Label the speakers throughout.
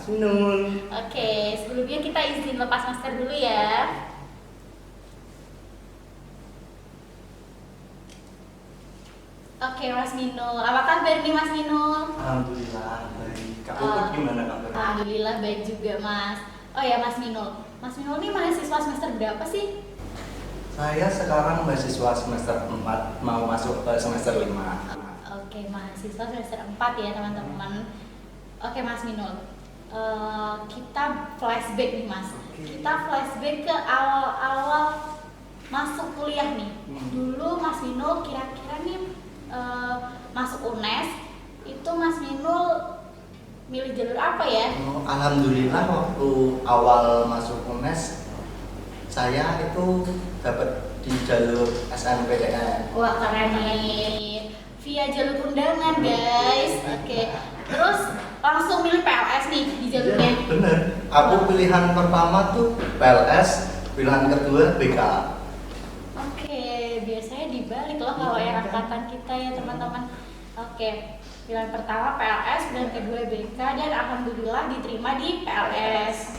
Speaker 1: Minul.
Speaker 2: Oke, sebelumnya kita izin lepas masker dulu ya. Oke, Mas Minul. Apa kabar nih Mas Minul?
Speaker 1: Alhamdulillah baik. Kamu gimana kabarnya?
Speaker 2: Alhamdulillah baik juga Mas. Oh ya Mas Minul. Mas Minul ini mahasiswa semester berapa sih?
Speaker 1: Saya sekarang mahasiswa semester 4, mau masuk ke semester 5.
Speaker 2: Oke, mahasiswa semester 4 ya teman-teman. Oke Mas Minul. Kita flashback nih Mas. Kita flashback ke awal-awal masuk kuliah nih. Dulu Mas Minul kira-kira nih masuk UNES itu Mas Minul milih jalur apa ya?
Speaker 1: Alhamdulillah waktu awal masuk UNES saya itu dapat di jalur SNMPTN.
Speaker 2: Wah keren nih, via jalur undangan guys. Oke, terus langsung milih PLS nih di jalurnya.
Speaker 1: Ya, bener. Aku pilihan pertama tuh PLS, pilihan kedua BK.
Speaker 2: Oke, biasanya dibalik loh kalau yang angkatan kita ya teman-teman. Oke, pilihan pertama PLS, pilihan kedua BK, dan alhamdulillah diterima di PLS.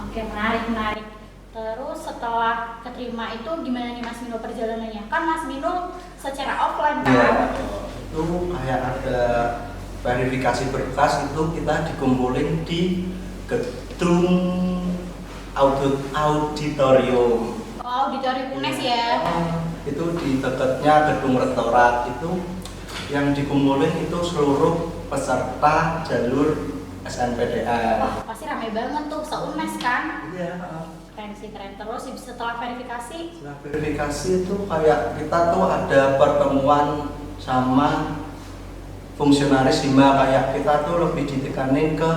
Speaker 2: Oke, menarik. Terus setelah keterima itu gimana nih Mas Minul perjalanannya? Kan Mas Minul secara offline kan?
Speaker 1: Ya, itu kayak ada verifikasi berkas itu kita dikumpulin di gedung auditorium.
Speaker 2: Oh, auditorium UNES ya?
Speaker 1: Itu di dekatnya gedung rektorat itu yang dikumpulin itu seluruh peserta jalur SNMPTN.
Speaker 2: Wah, pasti ramai banget tuh se-UNES kan?
Speaker 1: Iya.
Speaker 2: Keren sih, keren. Terus setelah verifikasi?
Speaker 1: Setelah verifikasi itu kayak kita tuh ada pertemuan sama fungsionaris hima, kayak kita tuh lebih ditekanin ke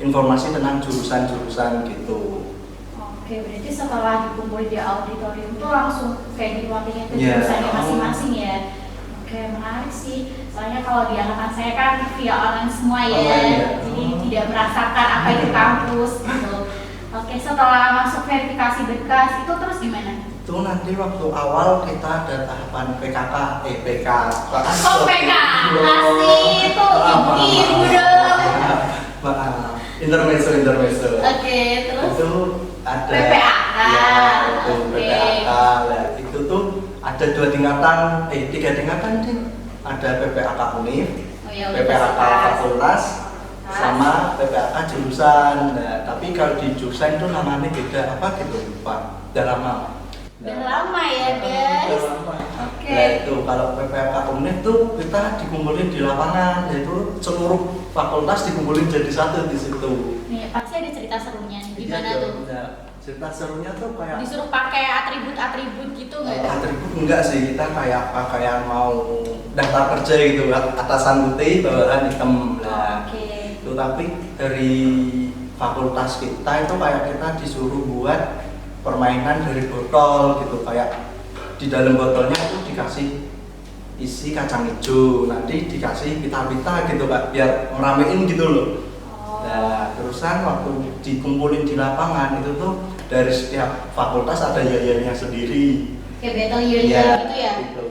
Speaker 1: informasi tentang jurusan-jurusan gitu.
Speaker 2: Oke, berarti setelah dikumpul di auditorium itu langsung kayak diwakilin ke
Speaker 1: Yeah.
Speaker 2: jurusannya masing-masing ya. Oke, menarik sih. Soalnya kalau di angkatan saya kan via online semua ya,
Speaker 1: Online, ya.
Speaker 2: jadi tidak merasakan apa itu kampus gitu. Oke, setelah masuk verifikasi berkas itu terus gimana?
Speaker 1: Itu nanti waktu awal kita ada tahapan PKK, PK.
Speaker 2: Oh, PK, asik itu ibu-ibu dong.
Speaker 1: Maaf, intermezzo.
Speaker 2: Oke, terus
Speaker 1: Itu ada
Speaker 2: PPAK.
Speaker 1: Ya, itu
Speaker 2: Oke.
Speaker 1: PPAK. Nah, itu tuh ada 3 tingkatan deh. Ada PPAK Univ,
Speaker 2: Oh ya,
Speaker 1: PPAK Fakultas, sama PPAK jurusan. Nah, tapi kalau di jurusan itu namanya beda apa gitu lupa. Udah lama.
Speaker 2: Udah lama ya guys. Oke.
Speaker 1: Nah itu kalau PPAK Univ tuh kita dikumpulin di lapangan, yaitu seluruh fakultas dikumpulin jadi satu di situ.
Speaker 2: Nih, pasti ada cerita serunya nih. Gimana
Speaker 1: Iya,
Speaker 2: tuh?
Speaker 1: nah, cerita serunya tuh kayak
Speaker 2: Disuruh pakai atribut-atribut gitu nggak?
Speaker 1: atribut enggak sih, kita kayak pakaian mau daftar kerja gitu, atasan putih bawahan hitam. Nah,
Speaker 2: Oke.
Speaker 1: itu tapi dari fakultas kita itu kayak kita disuruh buat permainan dari botol gitu, kayak di dalam botolnya itu dikasih isi kacang hijau, nanti dikasih pita-pita gitu Kak, biar meramein gitu loh. Nah, terusan waktu dikumpulin di lapangan itu tuh dari setiap fakultas ada yayanya sendiri.
Speaker 2: Kayak battle year
Speaker 1: Iya,
Speaker 2: gitu ya?
Speaker 1: gitu.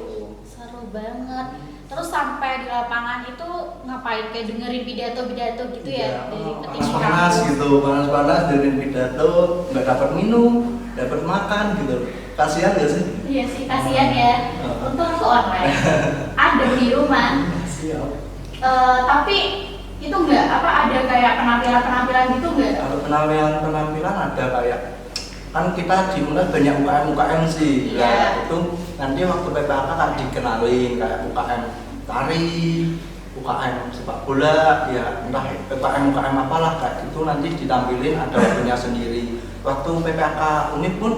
Speaker 2: Seru banget. Terus sampai di lapangan itu ngapain? Kayak dengerin pidato-pidato gitu ya? Dari petinggi
Speaker 1: panas
Speaker 2: kampus.
Speaker 1: gitu, panas dengerin pidato, nggak dapat minum, dapat makan gitu. Kasihan gak sih?
Speaker 2: Iya sih, kasihan ya. Untung aku online. Ada di rumah.
Speaker 1: Siap.
Speaker 2: Tapi itu enggak ada kayak penampilan gitu enggak?
Speaker 1: Kalau penampilan ada kayak kan kita di UNES banyak UKM sih.
Speaker 2: Iya.
Speaker 1: Nah, itu nanti waktu PPAK kan dikenalin kayak UKM tari, UKM sepak bola, ya entah UKM apalah kayak itu nanti ditampilin ada waktunya sendiri. Waktu PPAK Univ pun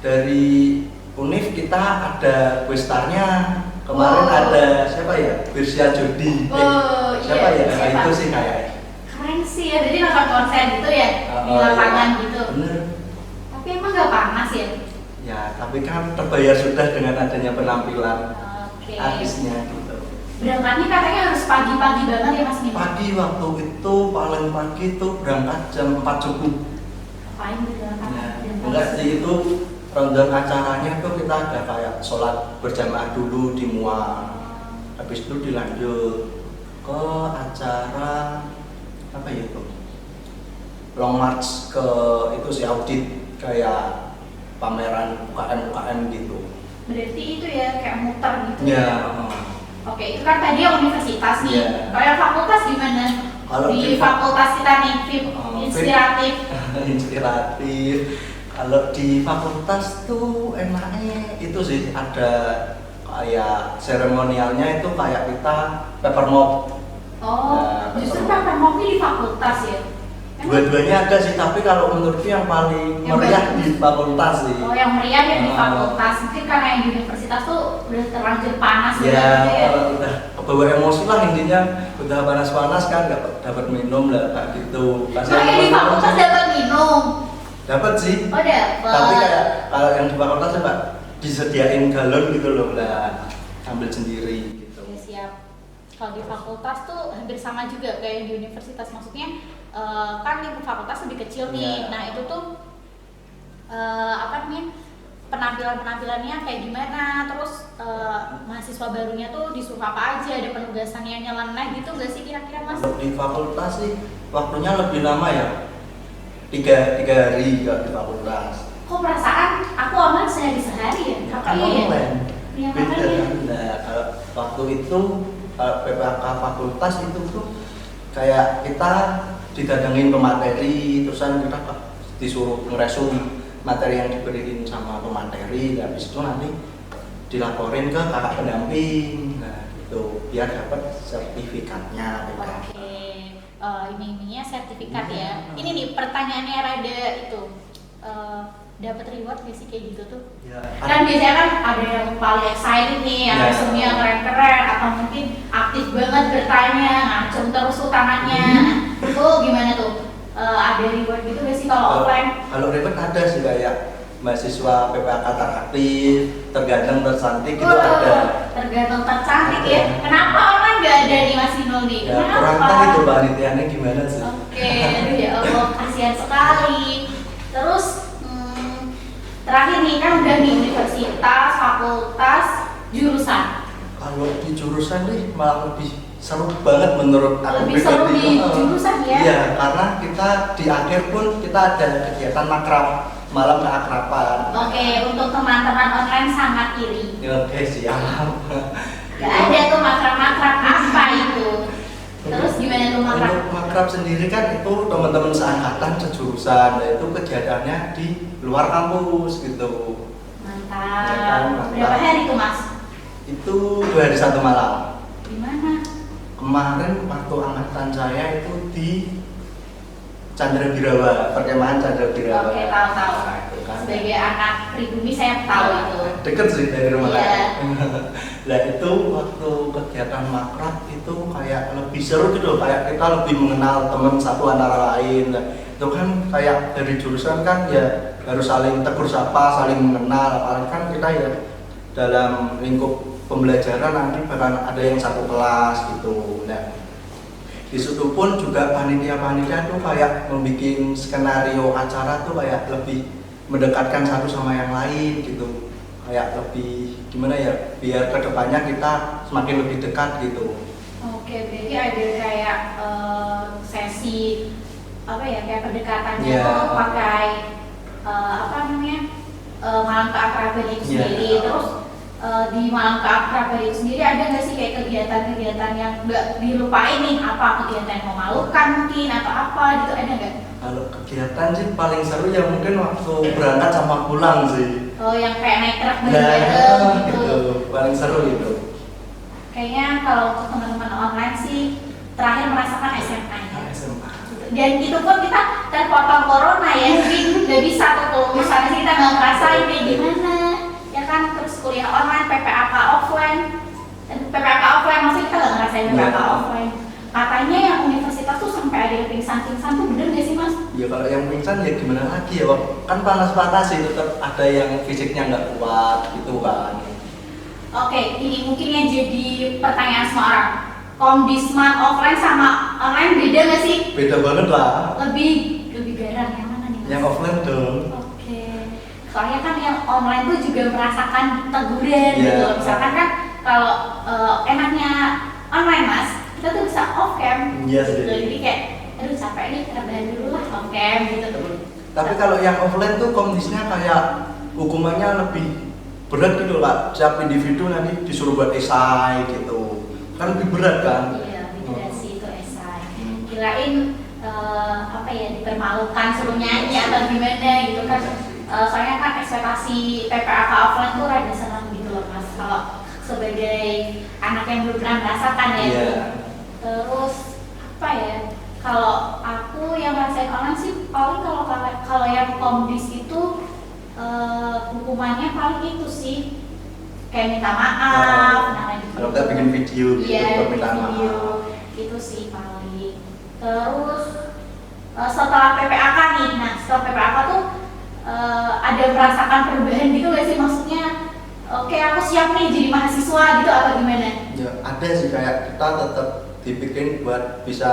Speaker 1: dari Univ kita ada questarnya. Kemarin ada siapa ya? Birsia Jodi.
Speaker 2: Oh,
Speaker 1: Siapa
Speaker 2: iya,
Speaker 1: ya? Nah,
Speaker 2: siapa?
Speaker 1: itu sih kayak
Speaker 2: Keren sih ya, jadi nonton konser gitu ya? Di lapangan
Speaker 1: iya.
Speaker 2: gitu.
Speaker 1: Bener.
Speaker 2: Tapi emang nggak panas ya?
Speaker 1: Ya, tapi kan terbayar sudah dengan adanya penampilan
Speaker 2: Oke.
Speaker 1: artisnya gitu.
Speaker 2: Berangkatnya katanya harus pagi-pagi banget ya Mas Nino?
Speaker 1: Pagi waktu itu paling pagi itu berangkat jam 4 subuh.
Speaker 2: Ngapain di belakang?
Speaker 1: Nah, enggak sih itu rundown acaranya tuh kita ada kayak sholat berjamaah dulu di MUA. Habis itu dilanjut ke acara apa ya itu? long march ke itu sih audit kayak pameran UKM gitu.
Speaker 2: Berarti itu ya kayak muter gitu
Speaker 1: Ya.
Speaker 2: Oke, itu kan tadi yang universitas nih.
Speaker 1: Yeah.
Speaker 2: Kalau yang fakultas gimana?
Speaker 1: Kalau
Speaker 2: di fakultas kita nih, VIP inspiratif.
Speaker 1: Inspiratif. Kalau di fakultas tuh enaknya itu sih ada kayak seremonialnya itu kayak kita paper mop.
Speaker 2: Oh,
Speaker 1: Nah,
Speaker 2: justru paper mop di fakultas ya?
Speaker 1: Dua-duanya ada sih, tapi kalau menurutku yang paling meriah di fakultas sih.
Speaker 2: Oh, yang meriah ya di fakultas. Mungkin karena yang di universitas tuh udah terlanjur panas
Speaker 1: ya.
Speaker 2: Ya.
Speaker 1: Udah kebawa emosi lah intinya, udah panas-panas kan nggak dapat minum lah kayak gitu.
Speaker 2: Makanya di fakultas dapat minum.
Speaker 1: Dapat sih.
Speaker 2: Oh, dapat.
Speaker 1: Tapi kayak kalau yang di fakultas Pak disediain galon gitu loh, lah ambil sendiri gitu.
Speaker 2: Ya, siap. Kalau di fakultas tuh hampir sama juga kayak di universitas, maksudnya kan lingkup fakultas lebih kecil nih. Nah itu tuh apa namanya, penampilannya kayak gimana, terus mahasiswa barunya tuh disuruh apa aja, ada penugasannya nyeleneh gitu gak sih kira-kira Mas?
Speaker 1: Kalau di fakultas sih waktunya lebih lama ya, tiga hari kalau di fakultas.
Speaker 2: Kok perasaan aku online sehari ya?
Speaker 1: Kan online.
Speaker 2: Ya,
Speaker 1: Beda
Speaker 2: makanya.
Speaker 1: kan. Nah, kalau waktu itu PPK fakultas itu tuh kayak kita didatengin pemateri, terusan kita disuruh ngeresum materi yang diberiin sama pemateri, dan habis itu nanti dilaporin ke kakak pendamping, nah itu biar dapat sertifikatnya.
Speaker 2: Oke, ininya sertifikat ya. Ini nih pertanyaannya rada itu, dapat reward gak sih kayak gitu tuh?
Speaker 1: Ya,
Speaker 2: Kan biasanya kan ada yang paling excited nih, yang resumnya keren-keren, atau mungkin aktif banget bertanya, ngacung terus tuh tangannya. Itu gimana tuh? Ada reward gitu gak sih kalau offline?
Speaker 1: Kalau reward ada sih, kayak mahasiswa PPK teraktif, terganteng tercantik itu ada.
Speaker 2: Tergantung tercantik ya. Kenapa online gak ada nih Mas Inul nih?
Speaker 1: Ya,
Speaker 2: Kenapa?
Speaker 1: kurang tahu itu panitianya gimana sih.
Speaker 2: Oke, aduh ya Allah, kasihan sekali. Terus terakhir nih kan udah nih universitas, fakultas, jurusan.
Speaker 1: Kalau di jurusan nih malah lebih seru banget menurut aku.
Speaker 2: Lebih seru di jurusan ya?
Speaker 1: Iya, karena kita di akhir pun kita ada kegiatan makrab, malam keakraban.
Speaker 2: Oke, untuk teman-teman online sangat iri.
Speaker 1: Oke, siap.
Speaker 2: Gak ada tuh makrab-makrab apa itu? Terus gimana tuh makrab?
Speaker 1: Untuk makrab sendiri kan itu teman-teman seangkatan sejurusan, nah itu kegiatannya di luar kampus gitu.
Speaker 2: Mantap.
Speaker 1: Ya kan, mantap.
Speaker 2: Berapa hari tuh Mas?
Speaker 1: Itu 2 hari 1 malam.
Speaker 2: Di mana?
Speaker 1: Kemarin waktu angkatan saya itu di Chandra Birawa, perkemahan Chandra Birawa.
Speaker 2: Oke, tahu-tahu.
Speaker 1: Nah, itu kan.
Speaker 2: Sebagai anak pribumi saya tahu itu.
Speaker 1: Deket sih dari rumah
Speaker 2: Iya.
Speaker 1: saya. Nah itu waktu kegiatan makrab itu kayak lebih seru gitu, kayak kita lebih mengenal teman satu antara lain. Nah, itu kan kayak dari jurusan kan ya harus saling tegur sapa, saling mengenal. Apalagi kan kita ya dalam lingkup pembelajaran nanti bakal ada yang satu kelas gitu. Nah, di situ pun juga panitia-panitia tuh kayak membuat skenario acara tuh kayak lebih mendekatkan satu sama yang lain gitu, kayak lebih gimana ya, biar kedepannya kita semakin lebih dekat gitu.
Speaker 2: Oke, berarti ada kayak sesi apa ya, kayak pendekatannya tuh pakai apa namanya, malam keakraban itu sendiri. Terus di malam keakraban itu sendiri ada nggak sih kayak kegiatan-kegiatan yang nggak dilupain nih, apa kegiatan yang memalukan mungkin atau apa gitu, ada nggak?
Speaker 1: Kalau kegiatan sih paling seru ya mungkin waktu berangkat sama pulang sih.
Speaker 2: Oh, yang kayak naik truk
Speaker 1: Nah,
Speaker 2: bareng
Speaker 1: gitu, paling seru itu.
Speaker 2: Kayaknya kalau untuk teman-teman online sih terakhir merasakan SMA ya.
Speaker 1: SMA.
Speaker 2: Dan itu pun kita terpotong corona ya, jadi nggak bisa tuh kalau misalnya kita nggak ngerasain kayak gimana, ya kan. Terus kuliah online, PPAK offline, dan PPAK offline maksudnya kita nggak ngerasain PPAK offline. Katanya yang universitas tuh sampai ada yang pingsan-pingsan tuh, bener nggak sih Mas?
Speaker 1: Ya kalau yang pingsan ya gimana lagi ya, kan panas-panas sih, tetap ada yang fisiknya nggak kuat gitu kan.
Speaker 2: Oke, ini mungkin yang jadi pertanyaan semua orang. Komdisman offline sama online beda nggak sih?
Speaker 1: Beda banget lah.
Speaker 2: Lebih garang yang mana nih Mas?
Speaker 1: Yang offline dong.
Speaker 2: Oke. Soalnya kan yang online tuh juga merasakan teguran gitu. Misalkan kan kalau enaknya online Mas, kita tuh bisa off cam.
Speaker 1: Iya sih.
Speaker 2: Jadi kayak aduh capek nih rebahan dulu lah camp gitu.
Speaker 1: Tapi kalau yang offline tuh kondisinya kayak hukumannya lebih berat gitu Pak. Setiap individu nanti disuruh buat esai gitu. Kan lebih berat kan?
Speaker 2: Iya, lebih berat sih itu esai. Kirain apa ya dipermalukan suruh nyanyi atau gimana gitu kan. Soalnya kan ekspektasi PPAK offline tuh rada senang gitu loh Mas. Kalau sebagai anak yang belum pernah merasakan ya.
Speaker 1: Yeah.
Speaker 2: Terus apa ya? Kalau aku yang ngerasain online sih paling kalau yang komdis itu hukumannya paling itu sih kayak minta maaf,
Speaker 1: kalau nggak bikin video gitu,
Speaker 2: iya,
Speaker 1: permintaan
Speaker 2: video,
Speaker 1: maaf.
Speaker 2: itu sih paling. Terus setelah PPAK nih, nah setelah PPAK tuh ada merasakan perubahan gitu gak sih, maksudnya oke aku siap nih jadi mahasiswa gitu atau gimana?
Speaker 1: Ya ada sih, kayak kita tetap dibikin buat bisa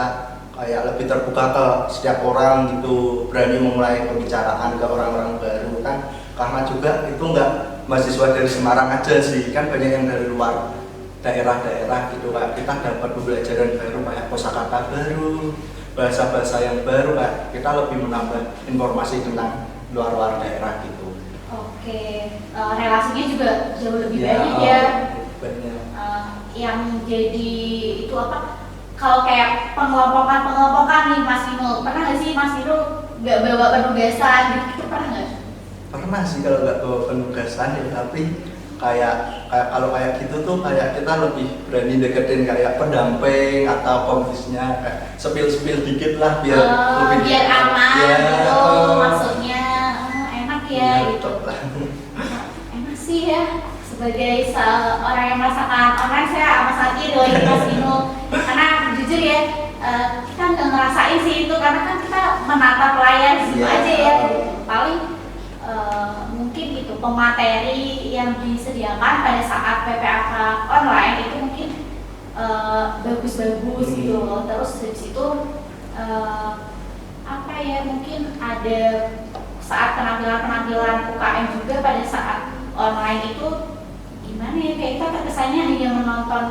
Speaker 1: kayak lebih terbuka ke setiap orang gitu, berani memulai pembicaraan ke orang-orang baru kan, karena juga itu nggak mahasiswa dari Semarang aja sih, kan banyak yang dari luar daerah-daerah gitu, kayak kita dapat pembelajaran baru kayak kosakata baru, bahasa-bahasa yang baru, kayak kita lebih menambah informasi tentang luar-luar daerah gitu.
Speaker 2: Oke, relasinya juga jauh lebih
Speaker 1: Ya,
Speaker 2: banyak ya.
Speaker 1: banyak.
Speaker 2: Yang jadi itu apa? Kalau kayak pengelompokan nih Mas Vino, pernah nggak sih Mas Vino nggak bawa penugasan gitu, pernah nggak?
Speaker 1: Pernah sih kalau nggak bawa penugasan ya, tapi kayak kalau kayak gitu tuh kayak kita lebih berani deketin kayak pendamping atau komdisnya, kayak sepil dikit lah biar lebih
Speaker 2: biar aman
Speaker 1: ya,
Speaker 2: gitu, maksudnya enak ya gitu. Enak sih ya. Sebagai orang yang merasakan online, saya amat sangat iri lagi Mas Vino, karena jujur ya kita nggak ngerasain sih itu, karena kan kita menatap layar gitu aja ya. Paling mungkin itu pemateri yang disediakan pada saat PPAK online itu mungkin bagus-bagus gitu loh. Terus dari situ apa ya, mungkin ada saat penampilan UKM juga pada saat online itu gimana ya, kayak kita terkesannya hanya menonton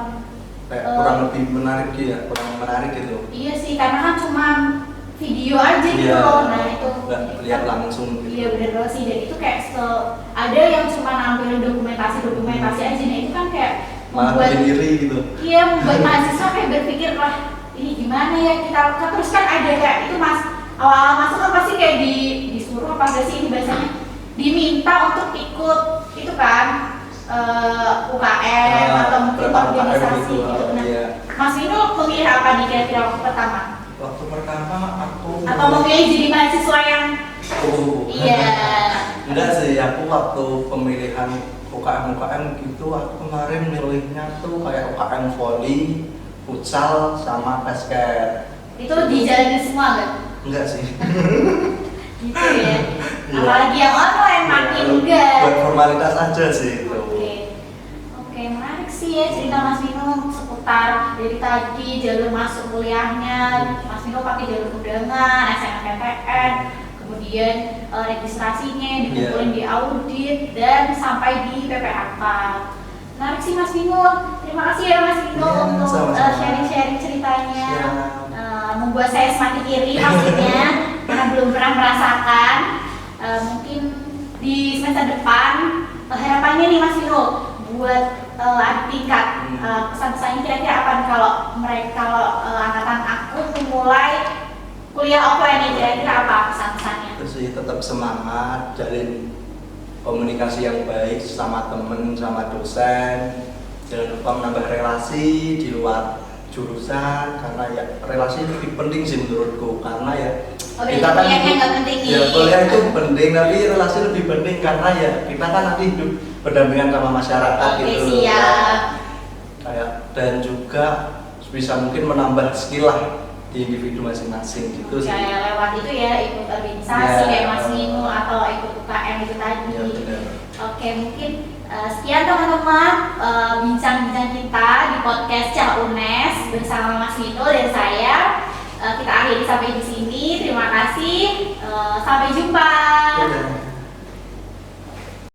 Speaker 1: kurang lebih menarik ya, kurang menarik gitu.
Speaker 2: Iya sih, karena kan cuma video aja gitu loh. Nah itu
Speaker 1: nggak lihat langsung gitu.
Speaker 2: Iya bener banget sih, dan itu kayak ada yang cuma nampilin dokumentasi aja. Nah itu kan kayak membuat
Speaker 1: iri gitu.
Speaker 2: Iya, membuat mahasiswa kayak berpikir, wah ini gimana ya kita terus kan ada kayak itu Mas, awal masuk kan pasti kayak disuruh apa enggak sih ini bahasanya, diminta untuk ikut itu kan UKM atau mungkin organisasi gitu. Nah,
Speaker 1: iya.
Speaker 2: Mas Vino memilih apa nih kira-kira waktu pertama?
Speaker 1: Waktu pertama aku
Speaker 2: Atau memilih jadi mahasiswa yang iya.
Speaker 1: Enggak sih, aku waktu pemilihan UKM gitu, aku kemarin milihnya tuh kayak UKM volley, futsal, sama basket.
Speaker 2: Itu dijalanin semua nggak?
Speaker 1: Enggak sih.
Speaker 2: Gitu ya. Apalagi yang online makin enggak.
Speaker 1: Buat formalitas aja sih itu.
Speaker 2: Oke, menarik sih ya cerita Mas Vino seputar dari tadi jalur masuk kuliahnya. Mas Vino pakai jalur undangan, SNMPTN, kemudian registrasinya dikumpulin di audit dan sampai di PPAK. Menarik sih Mas Vino. Terima kasih ya Mas Vino untuk sharing-sharing ceritanya. Membuat saya semakin iri pastinya karena belum pernah merasakan. Mungkin di semester depan harapannya nih Mas Vino buat adik tingkat, pesan-pesannya kira-kira apa nih kalau angkatan aku memulai kuliah offline nih, kira-kira apa pesan-pesannya?
Speaker 1: Terus tetap semangat, jalin komunikasi yang baik sama temen, sama dosen, jangan lupa menambah relasi di luar jurusan, karena ya relasi lebih penting sih menurutku, karena ya kita kan kuliah itu penting, tapi relasi lebih penting karena ya kita kan nanti hidup berdampingan sama masyarakat gitu.
Speaker 2: Siap.
Speaker 1: Kayak dan juga bisa mungkin menambah skill lah di individu masing-masing gitu sih.
Speaker 2: Kayak lewat itu ya, ikut organisasi kayak Mas Vino atau ikut UKM itu tadi.
Speaker 1: Ya, benar.
Speaker 2: Oke, mungkin sekian teman-teman bincang-bincang kita di podcast Cah UNES bersama Mas Vino dan saya. Kita akhiri sampai di sini. Terima kasih. Sampai jumpa.